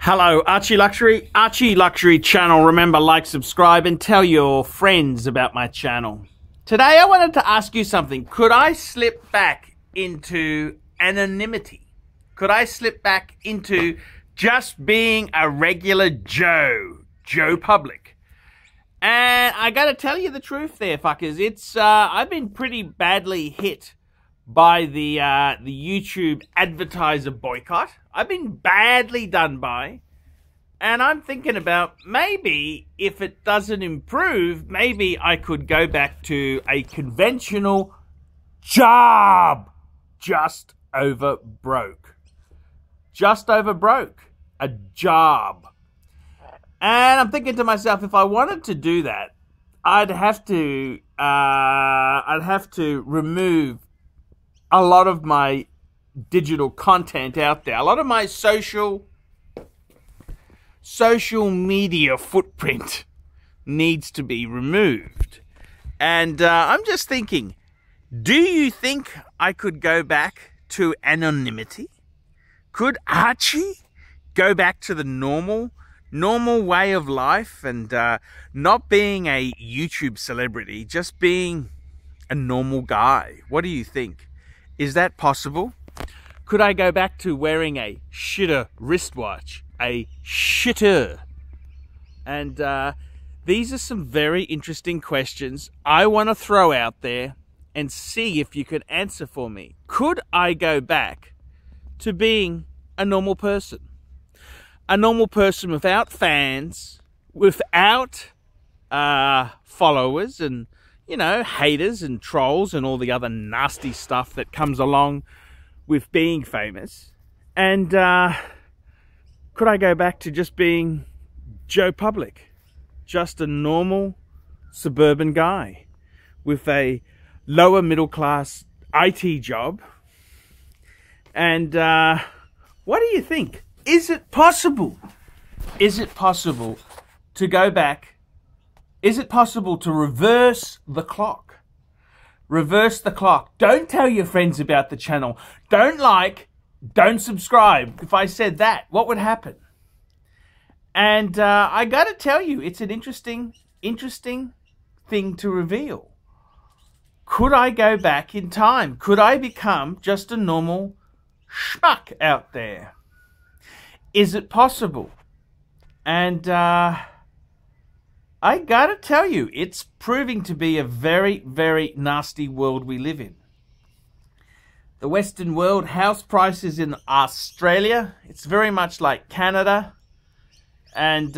Hello, ArchieLuxury, ArchieLuxury channel. Remember, like, subscribe, and tell your friends about my channel. Today, I wanted to ask you something. Could I slip back into anonymity? Could I slip back into just being a regular Joe Public? And I gotta tell you the truth there, fuckers. It's I've been pretty badly hit by the YouTube advertiser boycott. I've been badly done by, and I'm thinking about maybe if it doesn't improve, maybe I could go back to a conventional job, just over broke, a job. And I'm thinking to myself, if I wanted to do that, I'd have to remove a lot of my digital content out there. A lot of my social media footprint needs to be removed. And I'm just thinking, do you think I could go back to anonymity? Could Archie go back to the normal way of life and not being a YouTube celebrity, just being a normal guy? What do you think? Is that possible? Could I go back to wearing a shitter wristwatch? A shitter? And these are some very interesting questions I want to throw out there and see if you could answer for me. Could I go back to being a normal person? A normal person without fans, without followers and, you know, haters and trolls and all the other nasty stuff that comes along with being famous. And could I go back to just being Joe Public, just a normal suburban guy with a lower middle class IT job? And what do you think? Is it possible? Is it possible to go back? Is it possible to reverse the clock? Reverse the clock. Don't tell your friends about the channel. Don't like, don't subscribe. If I said that, what would happen? And I got to tell you, it's an interesting thing to reveal. Could I go back in time? Could I become just a normal schmuck out there? Is it possible? And I gotta tell you, it's proving to be a very, very nasty world we live in. The Western world, house prices in Australia, it's very much like Canada. And,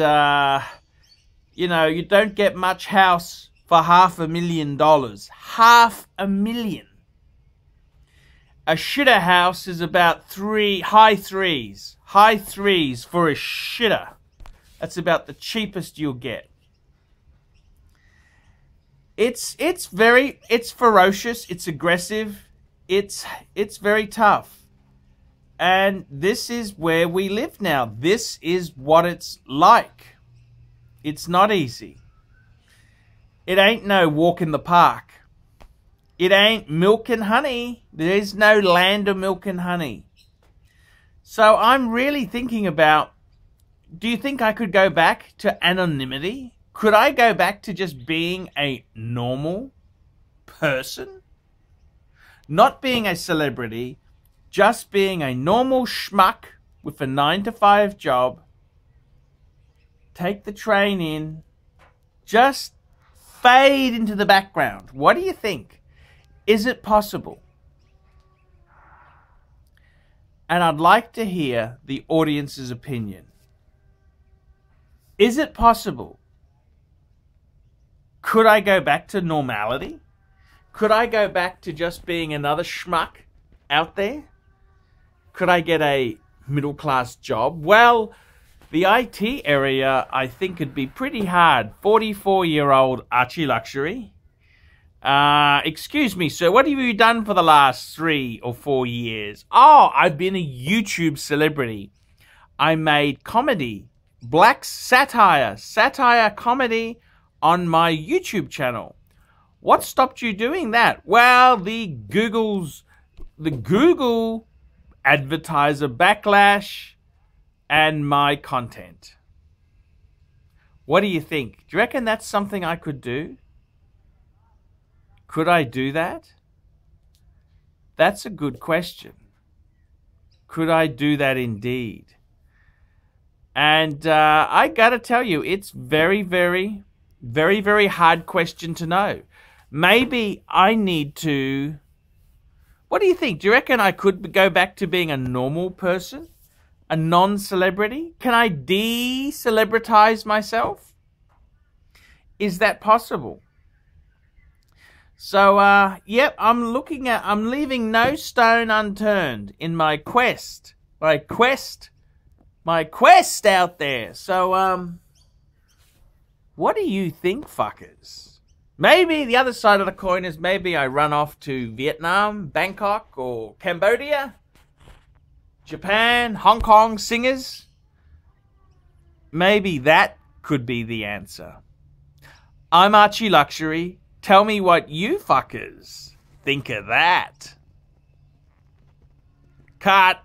you know, you don't get much house for $500,000. $500,000. A shitter house is about high threes for a shitter. That's about the cheapest you'll get. It's ferocious, it's aggressive, it's very tough. And this is where we live now. This is what it's like. It's not easy. It ain't no walk in the park. It ain't milk and honey. There's no land of milk and honey. So I'm really thinking about, do you think I could go back to anonymity? Could I go back to just being a normal person? Not being a celebrity, just being a normal schmuck with a 9-to-5 job. Take the train in, just fade into the background. What do you think? Is it possible? And I'd like to hear the audience's opinion. Is it possible? Could I go back to normality? Could I go back to just being another schmuck out there? Could I get a middle-class job? Well, the IT area, I think, would be pretty hard. 44-year-old ArchieLuxury. Excuse me, sir, what have you done for the last 3 or 4 years? Oh, I've been a YouTube celebrity. I made comedy, black satire comedy on my YouTube channel. What stopped you doing that? Well, the Google advertiser backlash and my content. What do you think? Do you reckon that's something I could do? Could I do that? That's a good question. Could I do that indeed? And I gotta tell you, it's very, very, very, very hard question to know. Maybe I need to... What do you think? Do you reckon I could go back to being a normal person? A non-celebrity? Can I de-celebritize myself? Is that possible? So, yep, I'm leaving no stone unturned in my quest out there. So, what do you think, fuckers? Maybe the other side of the coin is maybe I run off to Vietnam, Bangkok, or Cambodia, Japan, Hong Kong singers. Maybe that could be the answer. I'm ArchieLuxury. Tell me what you fuckers think of that. Cut.